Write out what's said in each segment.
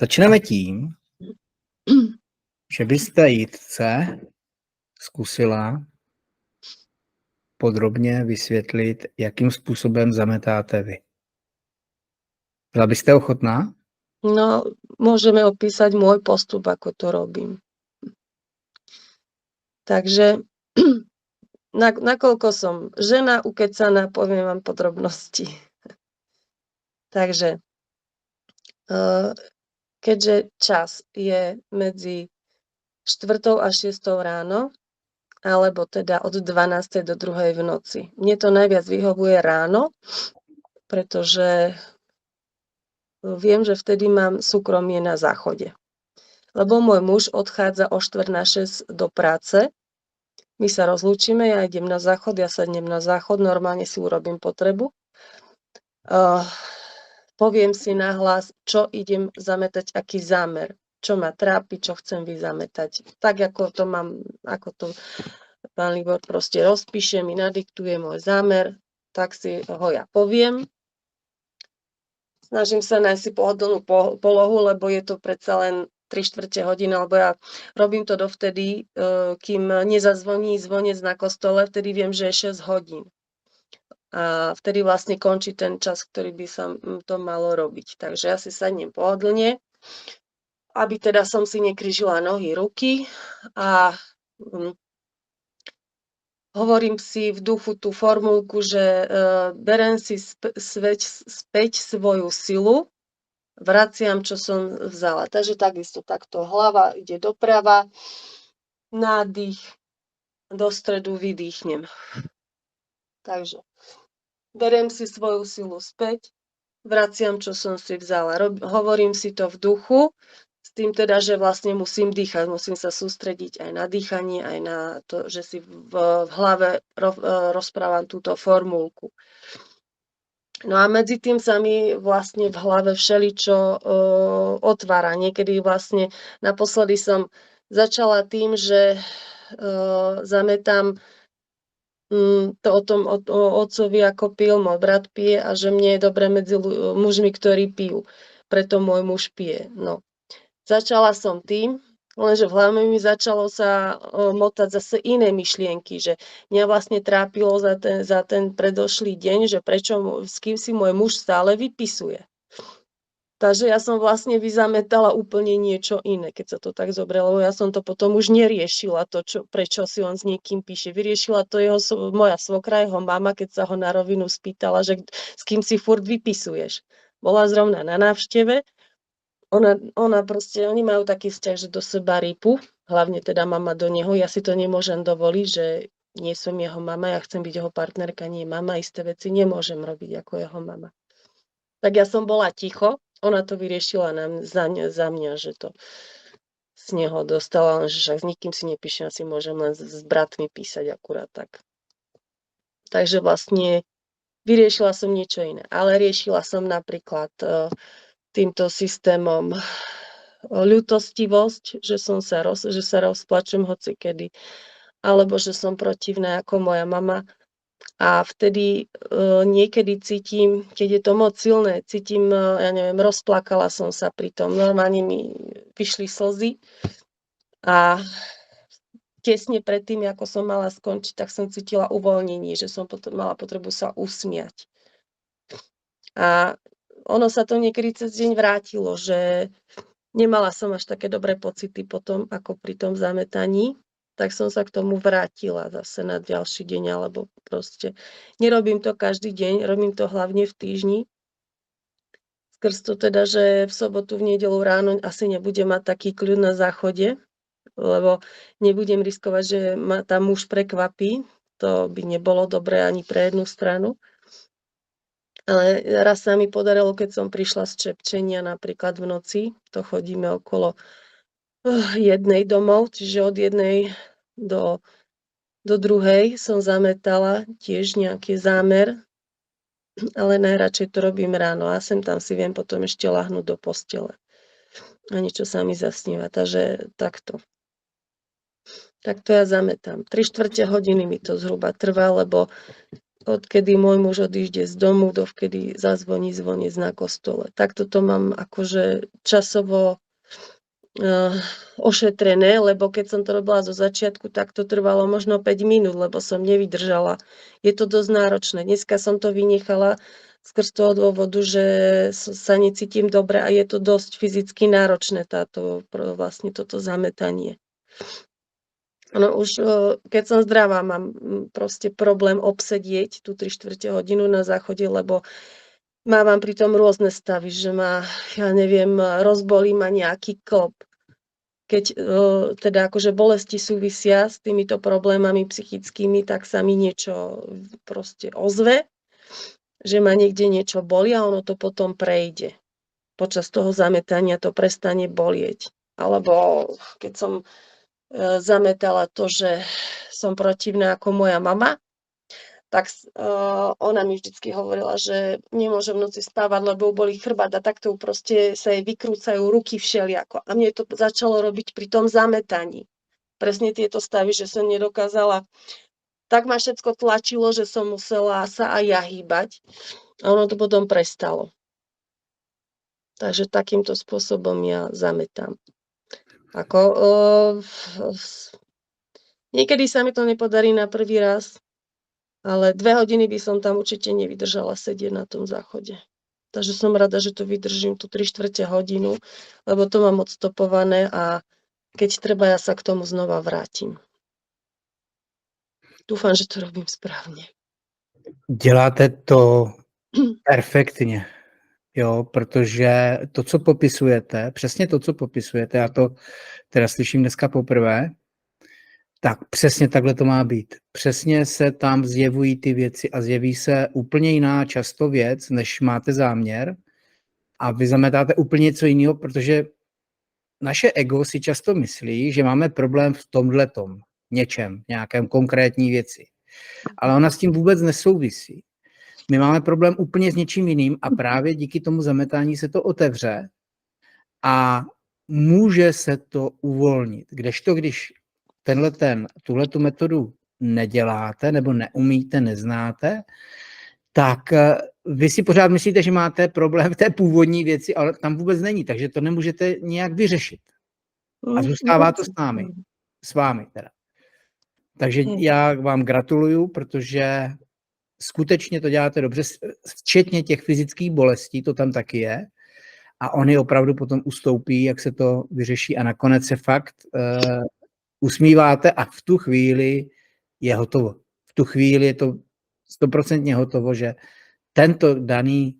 Začneme tím, že byste Jitce zkusila podrobně vysvětlit, jakým způsobem zametáte vy. Byla byste ochotná? No, môžeme opísať môj postup, ako to robím. Takže nakoľko som žena ukecaná, poviem vám podrobnosti. Takže keďže čas je medzi 4. a 6. ráno, alebo teda od 12. do 2. v noci. Mne to najviac vyhovuje ráno, pretože viem, že vtedy mám súkromie na záchode. Lebo môj muž odchádza o 5:45 do práce. My sa rozlúčime, ja idem na záchod, ja sadnem na záchod, normálne si urobím potrebu. Poviem si nahlas, čo idem zametať, aký zámer, čo ma trápi, čo chcem vyzametať. Tak, ako to mám, ako to pán Libor proste rozpíše, mi nadiktuje môj zámer, tak si ho ja poviem. Snažím sa nájsť si pohodlnú polohu, lebo je to predsa len 3/4 hodiny, lebo ja robím to dovtedy, kým nezazvoní zvonec na kostole, vtedy viem, že je 6 hodín. A vtedy vlastne končí ten čas, ktorý by sa to malo robiť. Takže ja si sadnem pohodlne, aby teda som si nekryžila nohy, ruky a hovorím si v duchu tú formulku, že berem si späť svoju silu, vraciam, čo som vzala. Takže takisto takto hlava ide doprava, nádych, do stredu vydýchnem. Takže berem si svoju silu späť, vraciam, čo som si vzala. Hovorím si to v duchu, s tým teda, že vlastne musím dýchať, musím sa sústrediť aj na dýchanie, aj na to, že si v hlave rozprávam túto formulku. No a medzi tým sa mi vlastne v hlave všeličo otvára. Niekedy vlastne naposledy som začala tým, že zametám to o tom otcovi, ako pil, môj brat pije a že mne je dobre medzi mužmi, ktorí pijú. Preto môj muž pije. No. Začala som tým, lenže v hlave mi začalo sa motať zase iné myšlienky, že mňa vlastne trápilo za ten predošlý deň, že prečo, s kým si môj muž stále vypisuje. Takže ja som vlastne vyzametala úplne niečo iné, keď sa to tak zobralo. Ja som to potom už neriešila, prečo si on s niekým píše. Vyriešila to moja svokra, jeho mama, keď sa ho na rovinu spýtala, že s kým si furt vypisuješ. Bola zrovna na návšteve. Ona proste, oni majú taký vzťah, že do seba rýpu, hlavne teda mama do neho. Ja si to nemôžem dovoliť, že nie som jeho mama, ja chcem byť jeho partnerka, nie mama, isté veci nemôžem robiť ako jeho mama. Tak ja som bola ticho, ona to vyriešila za mňa, že to z neho dostala, že však s nikým si nepíšem, asi môžem len s bratmi písať akurát tak. Takže vlastne vyriešila som niečo iné, ale riešila som napríklad týmto systémom ľútostivosť, že sa rozplačem hocikedy, alebo že som protivná ako moja mama. A vtedy niekedy cítim, keď je to moc silné, cítim, ja neviem, rozplakala som sa pri tom. Normálne mi vyšli slzy a tesne predtým, ako som mala skončiť, tak som cítila uvoľnenie, že som mala potrebu sa usmiať. A ono sa to niekedy cez deň vrátilo, že nemala som až také dobré pocity potom, ako pri tom zametaní. Tak som sa k tomu vrátila zase na ďalší deň, alebo proste nerobím to každý deň, robím to hlavne v týždni. Skrz to teda, že v sobotu, v nedeľu ráno asi nebudem mať taký kľud na záchode, lebo nebudem riskovať, že ma tam muž prekvapí. To by nebolo dobré ani pre jednu stranu. Ale raz sa mi podarilo, keď som prišla z čepčenia napríklad v noci, to chodíme okolo jednej domov, čiže od jednej do druhej som zametala tiež nejaký zámer, ale najradšej to robím ráno a sem tam si viem potom ešte ľahnúť do postele. A niečo sa mi zasníva, takže takto. Takto ja zametám. 3/4 hodiny mi to zhruba trvá, lebo odkedy môj muž odíde z domu, dovkedy zazvoní zvonec na kostole. Takto to mám akože časovo ošetrené, lebo keď som to robila zo začiatku, tak to trvalo možno 5 minút, lebo som nevydržala. Je to dosť náročné. Dneska som to vynechala skrz toho dôvodu, že sa necítim dobre a je to dosť fyzicky náročné vlastne toto zametanie. No už keď som zdravá, mám proste problém obsedieť tú 3/4 hodinu na záchode, lebo mávam pritom rôzne stavy, že ja neviem, rozbolí ma nejaký klb. Keď teda akože bolesti súvisia s týmito problémami psychickými, tak sa mi niečo proste ozve, že ma niekde niečo bolí a ono to potom prejde. Počas toho zametania to prestane bolieť. Alebo keď som zametala to, že som protivná ako moja mama, tak ona mi vždycky hovorila, že nemôže v noci spávať, lebo bolí chrbát a takto proste sa jej vykrúcajú ruky všeliako. A mne to začalo robiť pri tom zametaní. Presne tieto stavy, že som nedokázala. Tak ma všetko tlačilo, že som musela sa aj ja hýbať. A ono to potom prestalo. Takže takýmto spôsobom ja zametám. Niekedy sa mi to nepodarí na prvý raz, ale 2 hodiny by som tam určite nevydržala sedieť na tom záchode. Takže som rada, že to vydržím tú 3/4 hodinu, lebo to mám odstopované a keď treba, ja sa k tomu znova vrátim. Dúfam, že to robím správne. Děláte to perfektně, jo, protože to, co popisujete, přesně to, co popisujete, já to teda slyším dneska poprvé, tak přesně takhle to má být. Přesně se tam zjevují ty věci a zjeví se úplně jiná často věc, než máte záměr a vy zametáte úplně něco jiného, protože naše ego si často myslí, že máme problém v tomhletom něčem, nějakém konkrétní věci. Ale ona s tím vůbec nesouvisí. My máme problém úplně s něčím jiným a právě díky tomu zametání se to otevře a může se to uvolnit. Kdežto, když tuhletu metodu neděláte nebo neumíte, neznáte, tak vy si pořád myslíte, že máte problém v té původní věci, ale tam vůbec není, takže to nemůžete nějak vyřešit. A zůstává to s vámi teda. Takže já vám gratuluju, protože skutečně to děláte dobře, včetně těch fyzických bolestí, to tam taky je. A oni opravdu potom ustoupí, jak se to vyřeší a nakonec se fakt usmíváte a v tu chvíli je hotovo. V tu chvíli je to 100% hotovo, že tento daný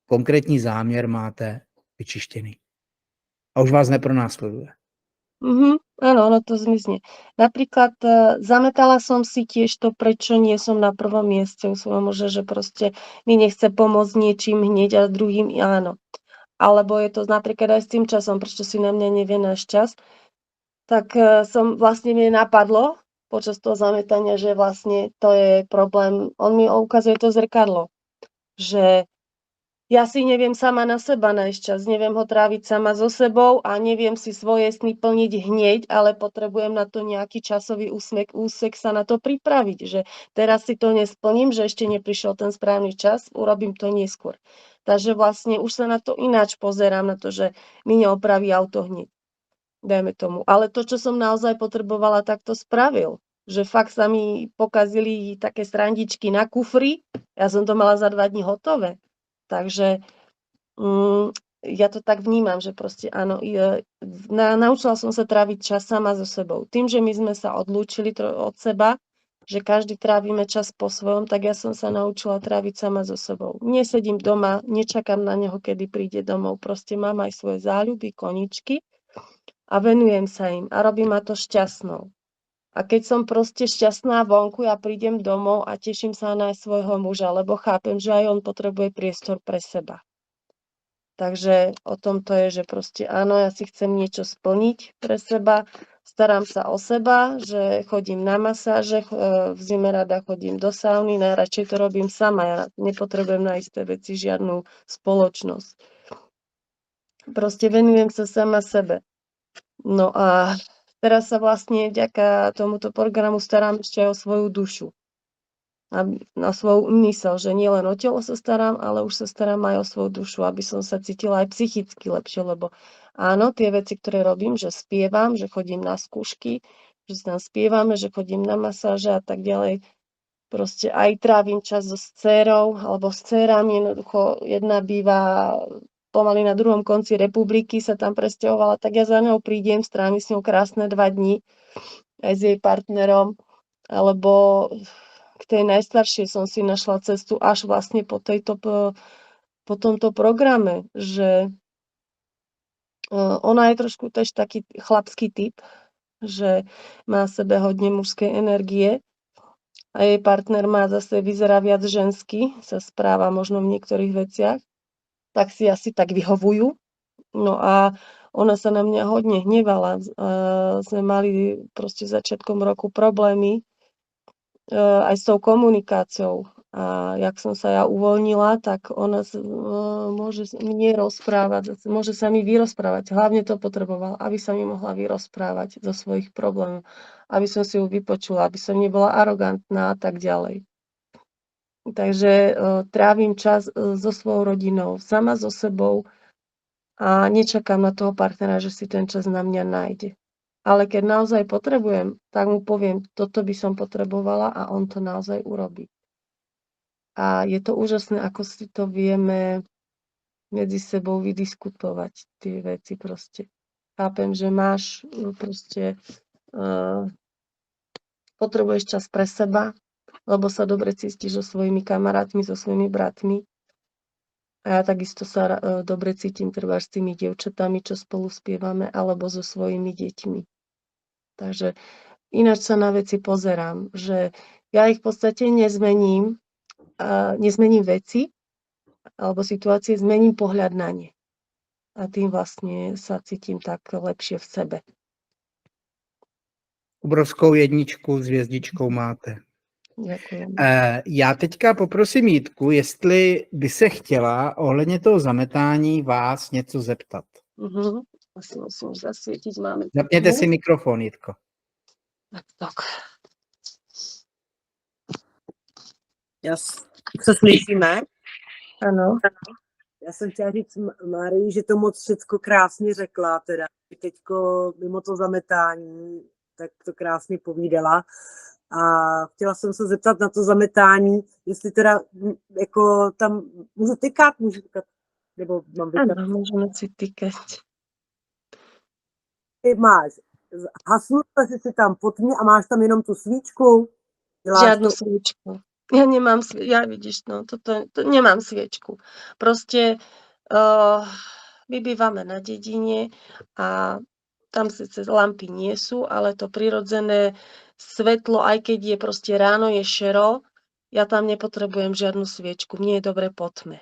konkrétní záměr máte vyčištěný. A už vás nepronásleduje. Áno, ono to zmizne. Napríklad zametala som si tiež to, prečo nie som na prvom mieste u svojho muža, že proste mi nechce pomôcť niečím hneď a druhým áno. Alebo je to napríklad aj s tým časom, prečo si na mňa nevie náš čas. Tak som vlastne mne napadlo počas toho zametania, že vlastne to je problém. On mi ukazuje to zrkadlo, že ja si neviem sama na seba nájsť čas, neviem ho tráviť sama so sebou a neviem si svoje sny plniť hneď, ale potrebujem na to nejaký časový úsek sa na to pripraviť, že teraz si to nesplním, že ešte neprišiel ten správny čas, urobím to neskôr. Takže vlastne už sa na to ináč pozerám, na to, že mi neopraví auto hneď, dajme tomu. Ale to, čo som naozaj potrebovala, tak to spravil. Že fakt sa mi pokazili také srandičky na kufri, ja som to mala za 2 dní hotové. Takže ja to tak vnímam, že proste áno, naučila som sa tráviť čas sama so sebou. Tým, že my sme sa odlúčili od seba, že každý trávime čas po svojom, tak ja som sa naučila tráviť sama so sebou. Nesedím doma, nečakám na neho, kedy príde domov. Proste mám aj svoje záľuby, koničky a venujem sa im a robí ma to šťastnou. A keď som proste šťastná vonku, ja prídem domov a teším sa na svojho muža, lebo chápem, že aj on potrebuje priestor pre seba. Takže o tom to je, že proste áno, ja si chcem niečo splniť pre seba, starám sa o seba, že chodím na masáže, v zime rada chodím do sauny, najradšej to robím sama, ja nepotrebujem na isté veci žiadnu spoločnosť. Proste venujem sa sama sebe. No a teraz sa vlastne vďaka tomuto programu starám ešte aj o svoju dušu. na svoju mysel, že nielen o telo sa starám, ale už sa starám aj o svoju dušu, aby som sa cítila aj psychicky lepšie, lebo áno, tie veci, ktoré robím, že spievam, že chodím na skúšky, že si tam spievame, že chodím na masáže a tak ďalej, proste aj trávim čas so dcérou alebo s dcérami, jednoducho jedna býva pomaly na druhom konci republiky, sa tam presťahovala, tak ja za ňou prídem, strávim s ňou krásne 2 dni aj s jej partnerom, alebo k tej najstaršej som si našla cestu až vlastne po tomto programe, že ona je trošku tiež taký chlapský typ, že má v sebe hodne mužskej energie a jej partner zase vyzerá viac žensky, sa správa možno v niektorých veciach, tak si asi tak vyhovujú. No a ona sa na mňa hodne hnevala. Sme mali proste začiatkom roku problémy aj s tou komunikáciou. A jak som sa ja uvoľnila, tak ona môže mne rozprávať, môže sa mi vyrozprávať. Hlavne to potrebovala, aby sa mi mohla vyrozprávať zo svojich problémov, aby som si ju vypočula, aby som nebola arogantná a tak ďalej. Takže trávim čas so svojou rodinou, sama so sebou a nečakám na toho partnera, že si ten čas na mňa nájde. Ale keď naozaj potrebujem, tak mu poviem, toto by som potrebovala a on to naozaj urobí. A je to úžasné, ako si to vieme medzi sebou vydiskutovať, tie veci proste. Chápem, že máš proste, potrebuješ čas pre seba, lebo sa dobre cítiš so svojimi kamarátmi, so svojimi bratmi. A ja takisto sa dobre cítim trebárs s tými dievčatami, čo spolu spievame, alebo so svojimi deťmi. Takže ináč sa na veci pozerám, že ja ich v podstate nezmením veci alebo situácie, zmením pohľad na ne. A tým vlastne sa cítim tak lepšie v sebe. Obrovskou 1 s hvězdičkou máte. Ďakujem. Já teďka poprosím Jitku, jestli by se chtěla ohledně toho zametání vás něco zeptat. Asi musím zasvietiť, máme. Zapněte si mikrofon, Jitko. Tak. Se slyšíme? Ano. Já jsem chtěla říct Marii, že to moc všecko krásně řekla, teda teďko mimo to zametání, tak to krásně povídala. A chtěla jsem se zeptat na to zametání, jestli teda jako tam můžu tykat, nebo mám vykat? Ano, můžeme si tykať. Ty máš hasnutá si tam po tmě a máš tam jenom tu svíčku? Žiadnu sviečku. Ja nemám, vidíš, no, to nemám sviečku. Proste my bývame na dedine a tam síce lampy nie sú, ale to prirodzené svetlo, aj keď je proste ráno, je šero, ja tam nepotrebujem žiadnu sviečku. Mne je dobre po tme.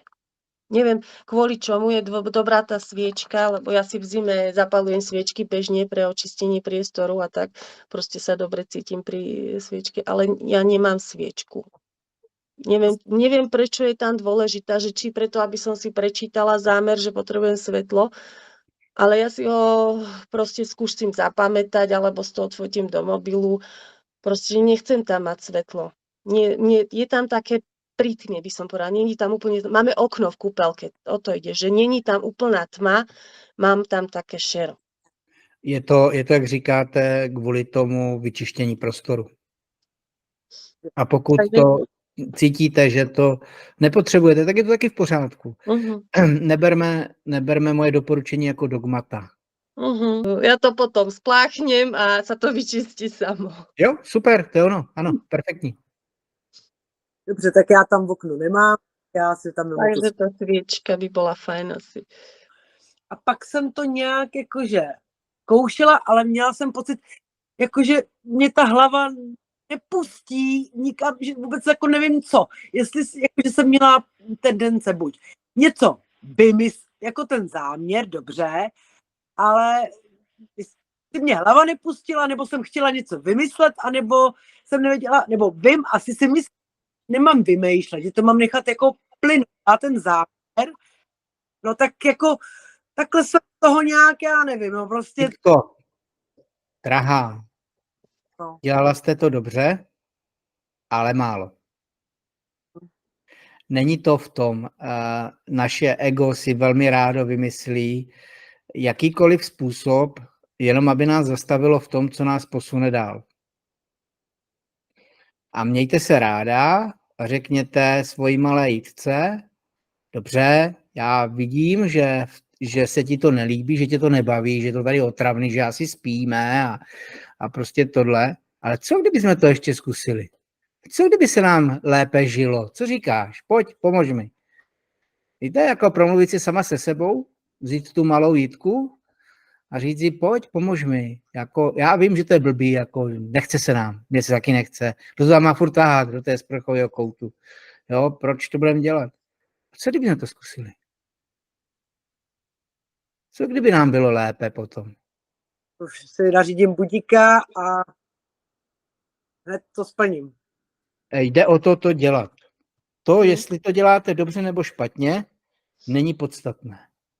Neviem, kvôli čomu je dobrá tá sviečka, lebo ja si v zime zapalujem sviečky bežne pre očistenie priestoru a tak proste sa dobre cítim pri sviečke, ale ja nemám sviečku. Neviem, prečo je tam dôležitá, že či preto, aby som si prečítala zámer, že potrebujem svetlo, ale ja si ho proste skúsim zapamätať alebo z toho odfotím do mobilu. Proste nechcem tam mať svetlo. Je tam také pri tme, by som povedala. Není tam úplne, máme okno v kúpeľke, o to ide, že není tam úplná tma, mám tam také šero. Je to, jak říkáte, kvůli tomu vyčištění prostoru. A pokud to cítíte, že to nepotřebujete, tak je to taky v pořádku. Neberme moje doporučení jako dogmata. Ja to potom spláchnem a sa to vyčistí samo. Jo, super, to je ono, ano, perfektní. Dobře, tak já tam v oknu nemám, já si tam... Takže ta svěčka by byla fajn asi. A pak jsem to nějak jakože koušela, ale měla jsem pocit, jakože mě ta hlava nepustí nikam, že vůbec jako nevím co. Jestli jakože jsem měla tendence buď něco jako ten záměr, dobře, ale jestli mě hlava nepustila, nebo jsem chtěla něco vymyslet, anebo jsem nevěděla, nebo vím, asi si myslím, nemám vymýšlet, že to mám nechat jako plynout a ten záměr, no tak jako takhle jsem toho nějak, já nevím, no prostě... Jitko, drahá, no. Dělala jste to dobře, ale málo. není to v tom. Naše ego si velmi rádo vymyslí jakýkoliv způsob, jenom aby nás zastavilo v tom, co nás posune dál. A mějte se ráda a řekněte svojí malé jítce, dobře, já vidím, že se ti to nelíbí, že tě to nebaví, že to tady otravný, že asi spíme a prostě tohle. Ale co kdyby jsme to ještě zkusili? Co kdyby se nám lépe žilo? Co říkáš? Pojď, pomož mi. Víte, jako promluvit si sama se sebou, vzít tu malou jítku a říct si, pojď, pomož mi. Jako, já vím, že to je blbý, jako nechce se nám, mně se taky nechce. Kdo to tam má furt tahat do té sprchového koutu? Jo, proč to budeme dělat? Co kdyby jsme to zkusili? Co kdyby nám bylo lépe potom? Už si nařídím budíka a hned to splním. Jde o to dělat. To, jestli to děláte dobře nebo špatně, není podstatné.